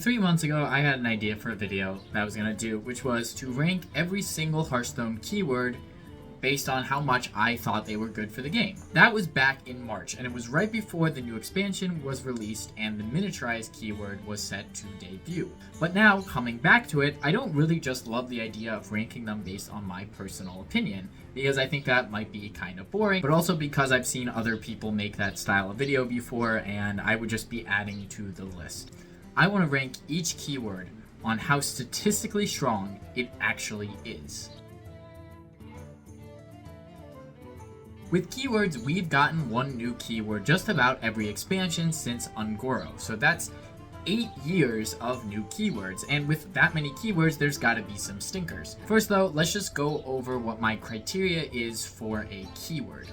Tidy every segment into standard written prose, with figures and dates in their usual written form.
3 months ago, I had an idea for a video that I was going to do, which was to rank every single Hearthstone keyword based on how much I thought they were good for the game. That was back in March, and it was right before the new expansion was released and the miniaturized keyword was set to debut. But now, coming back to it, I don't really just love the idea of ranking them based on my personal opinion, because I think that might be kind of boring, but also because I've seen other people make that style of video before, and I would just be adding to the list. I want to rank each keyword on how statistically strong it actually is. With keywords, we've gotten one new keyword just about every expansion since Ungoro, so that's 8 years of new keywords, and with that many keywords, there's gotta be some stinkers. First though, let's just go over what my criteria is for a keyword,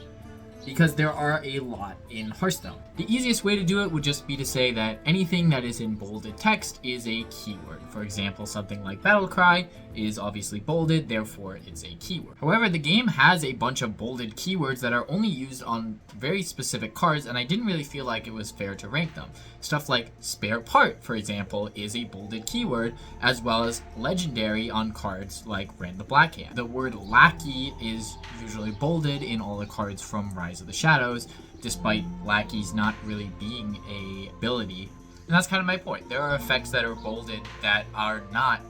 because there are a lot in Hearthstone. The easiest way to do it would just be to say that anything that is in bolded text is a keyword. For example, something like Battle Cry is obviously bolded, therefore it's a keyword. However, the game has a bunch of bolded keywords that are only used on very specific cards, and I didn't really feel like it was fair to rank them. Stuff like Spare Part, for example, is a bolded keyword, as well as legendary on cards like Ren the Blackhand. The word Lackey is usually bolded in all the cards from Rise of the Shadows, despite lackeys not really being a ability. And that's kind of my point. There are effects that are bolded that are not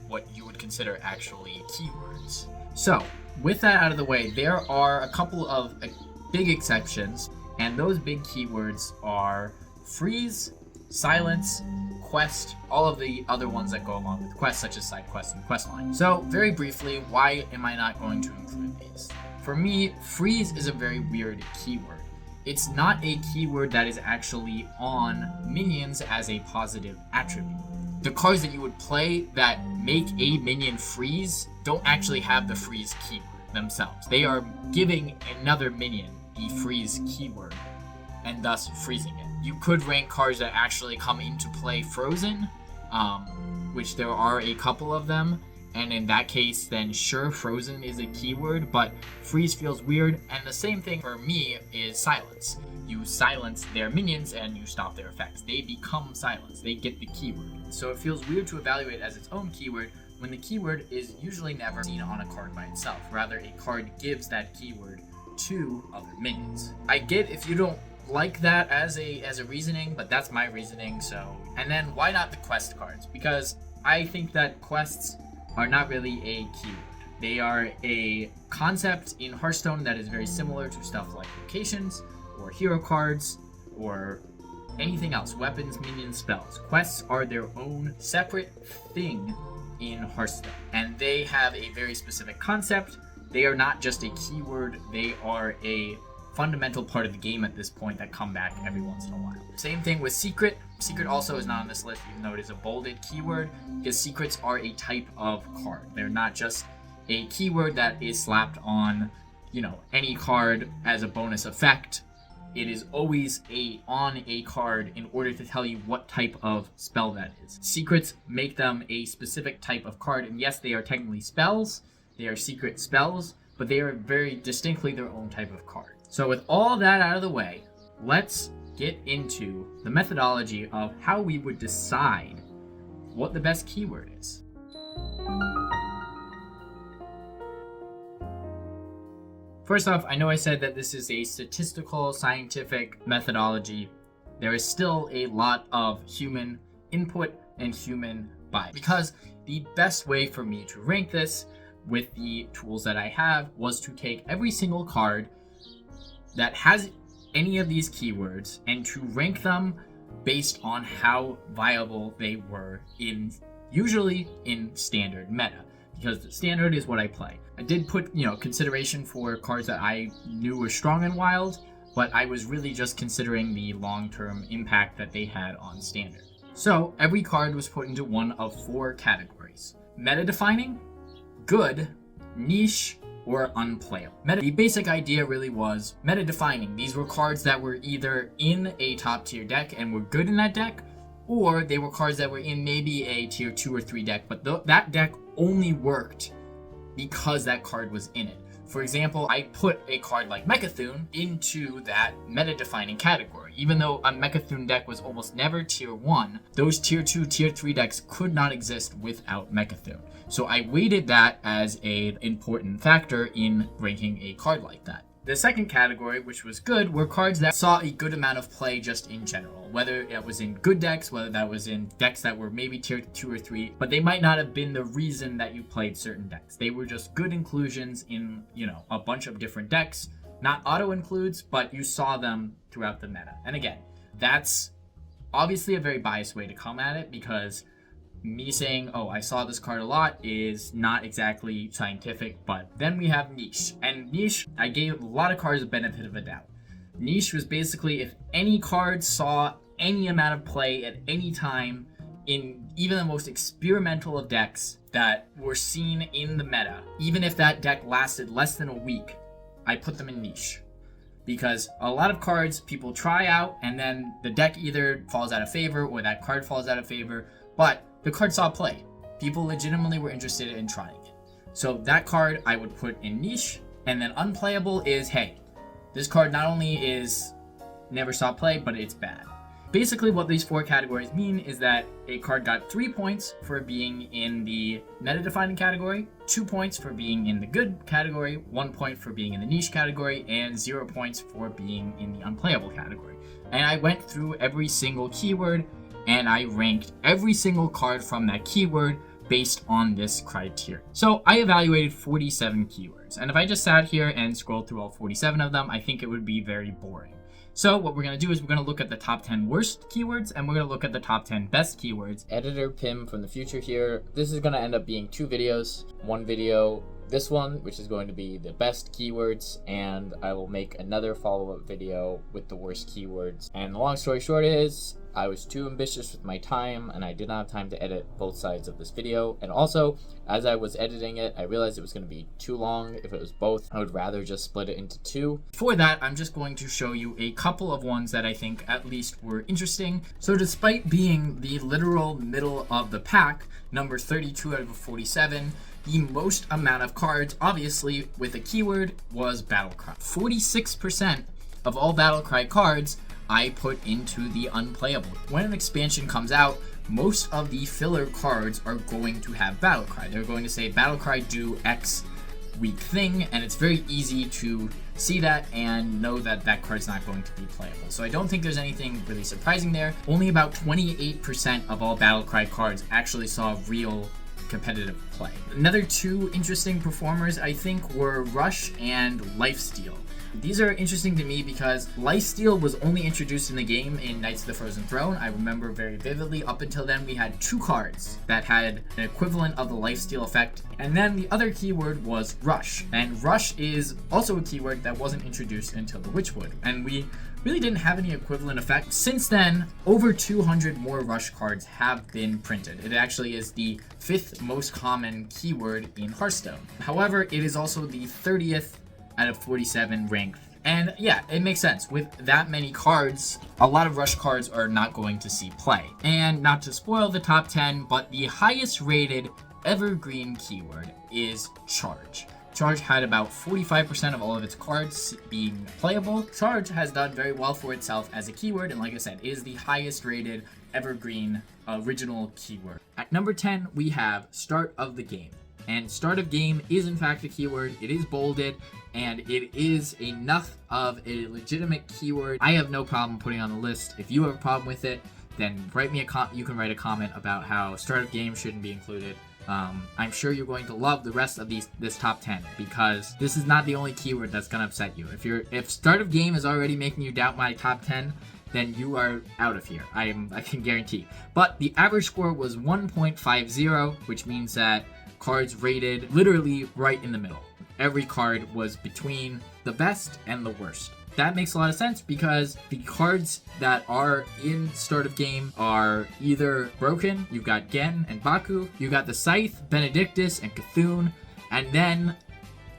what you would consider actually keywords. So, with that out of the way, there are a couple of big exceptions, and those big keywords are freeze, silence, quest, all of the other ones that go along with quests, such as side quests and quest line. So, very briefly, why am I not going to include these? For me, freeze is a very weird keyword. It's not a keyword that is actually on minions as a positive attribute. The cards that you would play that make a minion freeze don't actually have the freeze keyword themselves. They are giving another minion the freeze keyword and thus freezing it. You could rank cards that actually come into play frozen, which there are a couple of them. And in that case, then sure, frozen is a keyword, but freeze feels weird. And the same thing for me is silence. You silence their minions and you stop their effects. They become silenced. They get the keyword. So it feels weird to evaluate as its own keyword when the keyword is usually never seen on a card by itself. Rather, a card gives that keyword to other minions. I get if you don't like that as a reasoning, but that's my reasoning. So, and then why not the quest cards? Because I think that quests are not really a keyword. They are a concept in Hearthstone that is very similar to stuff like locations or hero cards or anything else, weapons, minions, spells. Quests are their own separate thing in Hearthstone, and they have a very specific concept. They are not just a keyword, they are a fundamental part of the game at this point that come back every once in a while. Same thing with Secret. Secret also is not on this list, even though it is a bolded keyword, because secrets are a type of card. They're not just a keyword that is slapped on, any card as a bonus effect. It is always on a card in order to tell you what type of spell that is. Secrets make them a specific type of card, and yes, they are technically spells. They are secret spells, but they are very distinctly their own type of card. So with all that out of the way, let's get into the methodology of how we would decide what the best keyword is. First off, I know I said that this is a statistical, scientific methodology. There is still a lot of human input and human bias, because the best way for me to rank this with the tools that I have was to take every single card that has any of these keywords and to rank them based on how viable they were usually in standard meta, because standard is what I play. I did put, consideration for cards that I knew were strong and wild, but I was really just considering the long-term impact that they had on standard. So every card was put into one of 4 categories: meta defining, good, niche, or unplayable. The basic idea really was meta defining. These were cards that were either in a top tier deck and were good in that deck, or they were cards that were in maybe a tier 2 or 3 deck, but that deck only worked because that card was in it. For example, I put a card like Mechathune into that meta-defining category. Even though a Mechathune deck was almost never tier 1, those tier 2, tier 3 decks could not exist without Mechathune. So I weighted that as an important factor in ranking a card like that. The second category, which was good, were cards that saw a good amount of play just in general. Whether it was in good decks, whether that was in decks that were maybe tier 2 or 3, but they might not have been the reason that you played certain decks. They were just good inclusions in, a bunch of different decks. Not auto-includes, but you saw them throughout the meta. And again, that's obviously a very biased way to come at it, because me saying, oh, I saw this card a lot is not exactly scientific. But then we have niche. And niche, I gave a lot of cards a benefit of a doubt. Niche was basically if any card saw any amount of play at any time in even the most experimental of decks that were seen in the meta, even if that deck lasted less than a week, I put them in niche. Because a lot of cards people try out and then the deck either falls out of favor or that card falls out of favor, but the card saw play. People legitimately were interested in trying it. So that card I would put in niche. And then unplayable is, hey, this card not only is never saw play, but it's bad. Basically what these 4 categories mean is that a card got 3 points for being in the meta-defining category, 2 points for being in the good category, 1 point for being in the niche category, and 0 points for being in the unplayable category. And I went through every single keyword and I ranked every single card from that keyword based on this criteria. So I evaluated 47 keywords, and if I just sat here and scrolled through all 47 of them, I think it would be very boring. So what we're going to do is we're going to look at the top 10 worst keywords, and we're going to look at the top 10 best keywords. Editor Pim from the future here. This is going to end up being 2 videos. One video, this one, which is going to be the best keywords, and I will make another follow-up video with the worst keywords. And the long story short is, I was too ambitious with my time and I did not have time to edit both sides of this video. And also, as I was editing it, I realized it was going to be too long. If it was both, I would rather just split it into 2. For that, I'm just going to show you a couple of ones that I think at least were interesting. So despite being the literal middle of the pack, number 32 out of 47, the most amount of cards, obviously, with a keyword was Battlecry. 46% of all Battlecry cards I put into the unplayable. When an expansion comes out, most of the filler cards are going to have Battlecry. They're going to say Battlecry do X weak thing, and it's very easy to see that and know that that card's not going to be playable. So I don't think there's anything really surprising there. Only about 28% of all Battlecry cards actually saw real competitive play. Another 2 interesting performers I think were Rush and Lifesteal. These are interesting to me because Lifesteal was only introduced in the game in Knights of the Frozen Throne. I remember very vividly. Up until then, we had 2 cards that had an equivalent of the Lifesteal effect. And then the other keyword was Rush. And Rush is also a keyword that wasn't introduced until the Witchwood. And we really didn't have any equivalent effect. Since then, over 200 more Rush cards have been printed. It actually is the 5th most common keyword in Hearthstone. However, it is also the 30th out of 47 ranked. And yeah, it makes sense. With that many cards, a lot of Rush cards are not going to see play. And not to spoil the top 10, but the highest rated evergreen keyword is Charge. Charge had about 45% of all of its cards being playable. Charge has done very well for itself as a keyword, and like I said, is the highest rated evergreen original keyword. At number 10, we have Start of the Game. And start of game is in fact a keyword. It is bolded, and it is enough of a legitimate keyword. I have no problem putting on the list. If you have a problem with it, then write me you can write a comment about how start of game shouldn't be included. I'm sure you're going to love the rest of this top 10, because this is not the only keyword that's gonna upset you. If start of game is already making you doubt my top 10, then you are out of here. I can guarantee. But the average score was 1.50, which means that cards rated literally right in the middle. Every card was between the best and the worst. That makes a lot of sense because the cards that are in start of game are either broken, you've got Gen and Baku, you got the Scythe, Benedictus, and Cthulhu, and then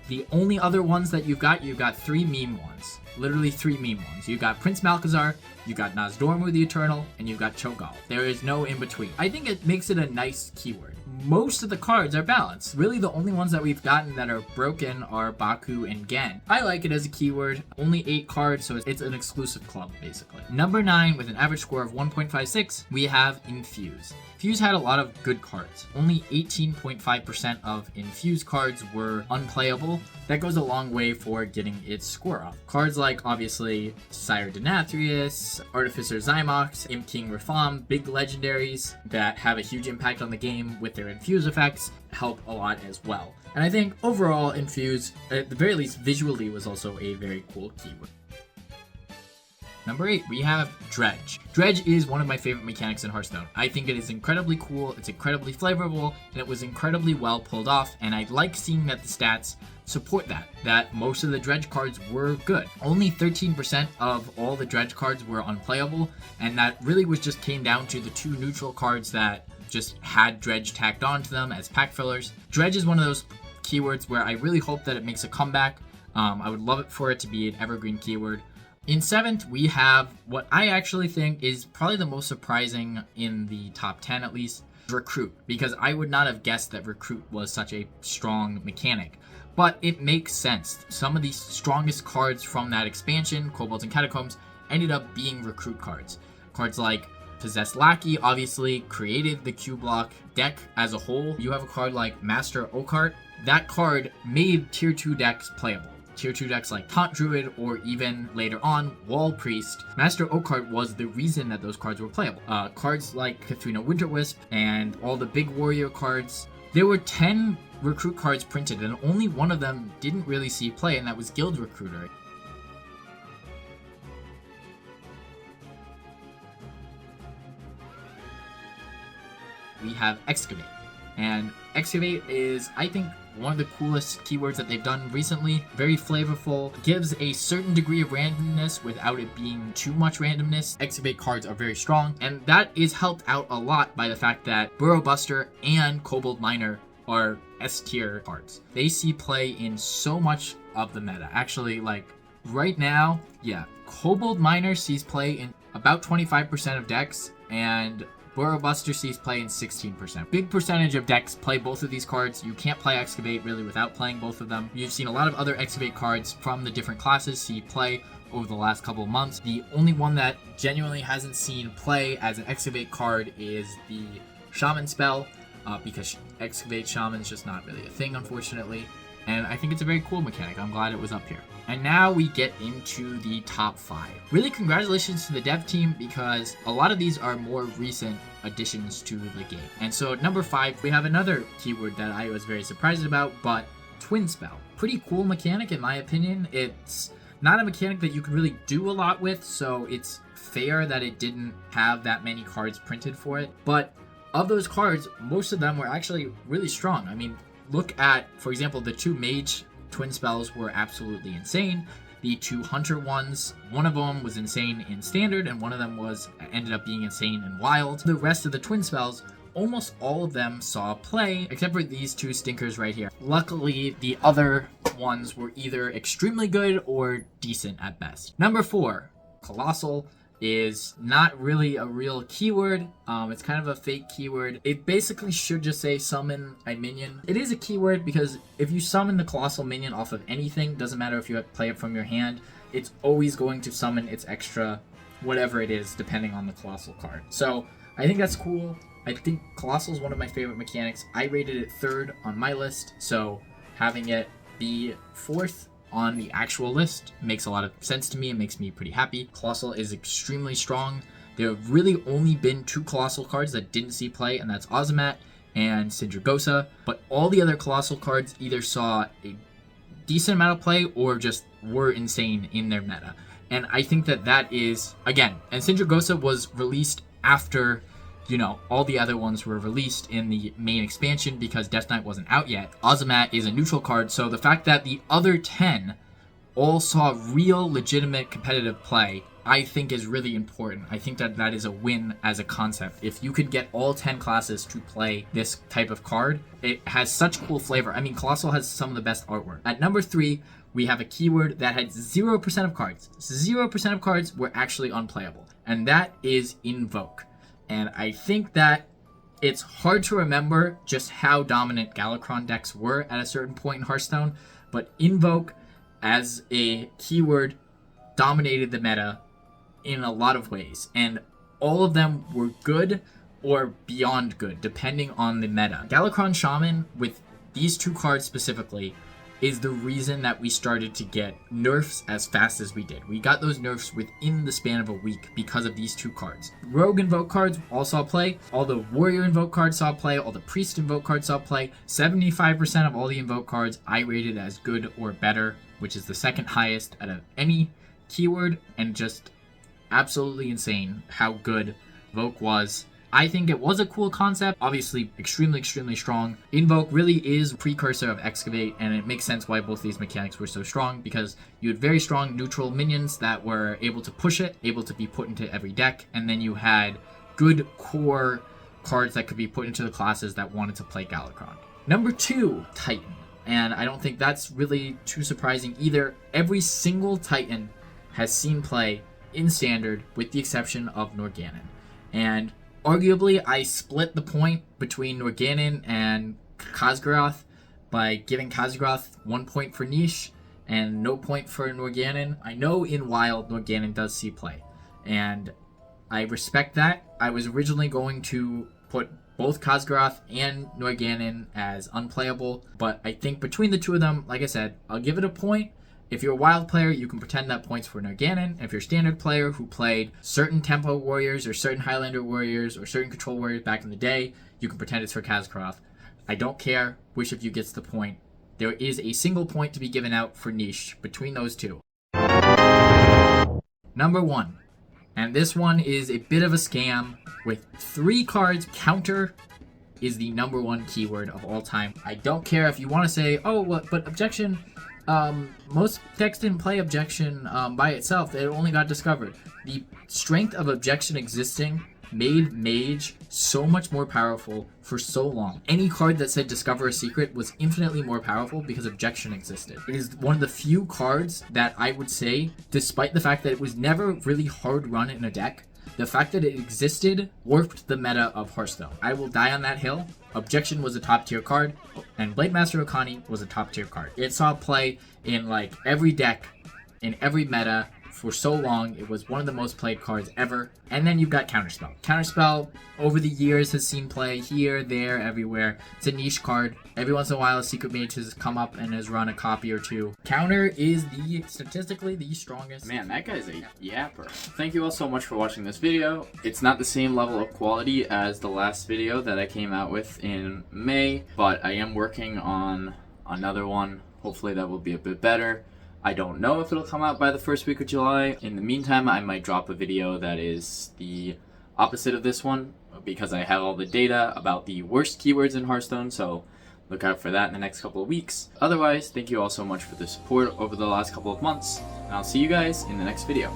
the only other ones that you've got 3 meme ones. Literally 3 meme ones. You got Prince Malchezaar, you got Nozdormu the Eternal, and you got Cho'Gall. There is no in between. I think it makes it a nice keyword. most of the cards are balanced. Really, the only ones that we've gotten that are broken are Baku and Gen. I like it as a keyword. Only 8 cards, so it's an exclusive club, basically. Number 9, with an average score of 1.56, we have Infuse. Infuse had a lot of good cards. Only 18.5% of Infuse cards were unplayable. That goes a long way for getting its score up. Cards like, obviously, Sire Denathrius, Artificer Zymox, Imp King Rafam, big legendaries that have a huge impact on the game with their Infuse effects help a lot as well. And I think overall, Infuse, at the very least visually, was also a very cool keyword. Number 8, we have Dredge. Dredge is one of my favorite mechanics in Hearthstone. I think it is incredibly cool, it's incredibly flavorful, and it was incredibly well pulled off, and I like seeing that the stats support that most of the Dredge cards were good. Only 13% of all the Dredge cards were unplayable, and that really just came down to the 2 neutral cards that just had Dredge tacked onto them as pack fillers. Dredge is one of those keywords where I really hope that it makes a comeback. I would love it for it to be an evergreen keyword. In 7th, we have what I actually think is probably the most surprising in the top 10 at least, Recruit, because I would not have guessed that Recruit was such a strong mechanic. But it makes sense. Some of the strongest cards from that expansion, Kobolds and Catacombs, ended up being Recruit cards. Cards like Possessed Lackey obviously created the Q-Block deck as a whole. You have a card like Master Occart. That card made tier 2 decks playable. Tier 2 decks like Taunt Druid or even later on Wall Priest. Master Occart was the reason that those cards were playable. Cards like Kathrina Winterwisp and all the big warrior cards. There were 10 Recruit cards printed and only one of them didn't really see play, and that was Guild Recruiter. We have Excavate. And Excavate is, I think, one of the coolest keywords that they've done recently. Very flavorful, gives a certain degree of randomness without it being too much randomness. Excavate cards are very strong, and that is helped out a lot by the fact that Burrow Buster and Kobold Miner are S tier cards. They see play in so much of the meta. Actually, like right now, yeah, Kobold Miner sees play in about 25% of decks, and Burrow Buster sees play in 16%. Big percentage of decks play both of these cards. You can't play Excavate really without playing both of them. You've seen a lot of other Excavate cards from the different classes see play over the last couple of months. The only one that genuinely hasn't seen play as an Excavate card is the Shaman spell, because Excavate Shaman's just not really a thing, unfortunately. And I think it's a very cool mechanic. I'm glad it was up here. And now we get into the top 5. Really, congratulations to the dev team, because a lot of these are more recent additions to the game. And so at number 5, we have another keyword that I was very surprised about, but Twin Spell. Pretty cool mechanic in my opinion. It's not a mechanic that you can really do a lot with, so it's fair that it didn't have that many cards printed for it. But of those cards, most of them were actually really strong. I mean, look at, for example, the 2 Mage Twin Spells were absolutely insane. The 2 Hunter ones, one of them was insane in Standard, and one of them ended up being insane in Wild. The rest of the Twin Spells, almost all of them saw play, except for these 2 stinkers right here. Luckily, the other ones were either extremely good or decent at best. Number 4, Colossal, is not really a real keyword. It's kind of a fake keyword. It basically should just say summon a minion. It is a keyword because if you summon the Colossal minion off of anything, doesn't matter if you play it from your hand, it's always going to summon its extra whatever it is, depending on the Colossal card. So I think that's cool. I think Colossal is one of my favorite mechanics. I rated it 3rd on my list, so having it be 4th on the actual list makes a lot of sense to me. It makes me pretty happy. Colossal is extremely strong. There have really only been 2 Colossal cards that didn't see play, and that's Ozomat and Sindragosa. But all the other Colossal cards either saw a decent amount of play or just were insane in their meta. And I think that is, again, and Sindragosa was released after, you know, all the other ones were released in the main expansion because Death Knight wasn't out yet. Ozomat is a neutral card, so the fact that the other 10 all saw real, legitimate competitive play, I think is really important. I think that is a win as a concept. If you could get all 10 classes to play this type of card, it has such cool flavor. I mean, Colossal has some of the best artwork. At number 3, we have a keyword that had 0% of cards. 0% of cards were actually unplayable, and that is Invoke. And I think that It's hard to remember just how dominant Galakrond decks were at a certain point in Hearthstone, but Invoke as a keyword dominated the meta in a lot of ways, and all of them were good or beyond good, depending on the meta. Galakrond Shaman, with these two cards specifically, is the reason that we started to get nerfs as fast as we did. We got those nerfs within the span of a week because of these two cards. Rogue Invoke cards all saw play, all the Warrior Invoke cards saw play, all the Priest Invoke cards saw play. 75% of all the Invoke cards I rated as good or better, which is the second highest out of any keyword, and just absolutely insane how good Invoke was. I think it was a cool concept, obviously extremely strong. Invoke really is a precursor of Excavate, and it makes sense why both these mechanics were so strong, because you had very strong neutral minions that were able to push it, able to be put into every deck, and then you had good core cards that could be put into the classes that wanted to play Galakrond. Number 2, Titan. And I don't think that's really too surprising either. Every single Titan has seen play in Standard, with the exception of Norganon. And arguably, I split the point between Norganon and Khaz'goroth by giving Khaz'goroth 1 point for niche and no point for Norganon. I know in Wild, Norganon does see play, and I respect that. I was originally going to put both Khaz'goroth and Norganon as unplayable, but I think between the two of them, like I said, I'll give it a point. If you're a Wild player, you can pretend that point's for Norganon. If you're a Standard player who played certain Tempo Warriors or certain Highlander Warriors or certain Control Warriors back in the day, you can pretend it's for Khaz'goroth. I don't care which of you gets the point. There is a single point to be given out for niche between those two. Number 1. And this one is a bit of a scam with 3 cards. Counter is the number 1 keyword of all time. I don't care if you want to say, oh, what, but Objection... most decks didn't play Objection by itself. It only got discovered. The strength of Objection existing made Mage so much more powerful for so long. Any card that said Discover a Secret was infinitely more powerful because Objection existed. It is one of the few cards that I would say, despite the fact that it was never really hard run in a deck, the fact that it existed warped the meta of Hearthstone. I will die on that hill. Objection was a top tier card, and Blade Master Okani was a top tier card. It saw play in like every deck, in every meta for so long. It was one of the most played cards ever. And then you've got Counterspell. Counterspell over the years has seen play here, there, everywhere. It's a niche card. Every once in a while a Secret Mage has come up and has run a copy or two. Counter is statistically the strongest. Man, that guy's a yapper. Thank you all so much for watching this video. It's not the same level of quality as the last video that I came out with in May, but I am working on another one. Hopefully that will be a bit better. I don't know if it'll come out by the first week of July. In the meantime, I might drop a video that is the opposite of this one, because I have all the data about the worst keywords in Hearthstone, so look out for that in the next couple of weeks. Otherwise, thank you all so much for the support over the last couple of months, and I'll see you guys in the next video.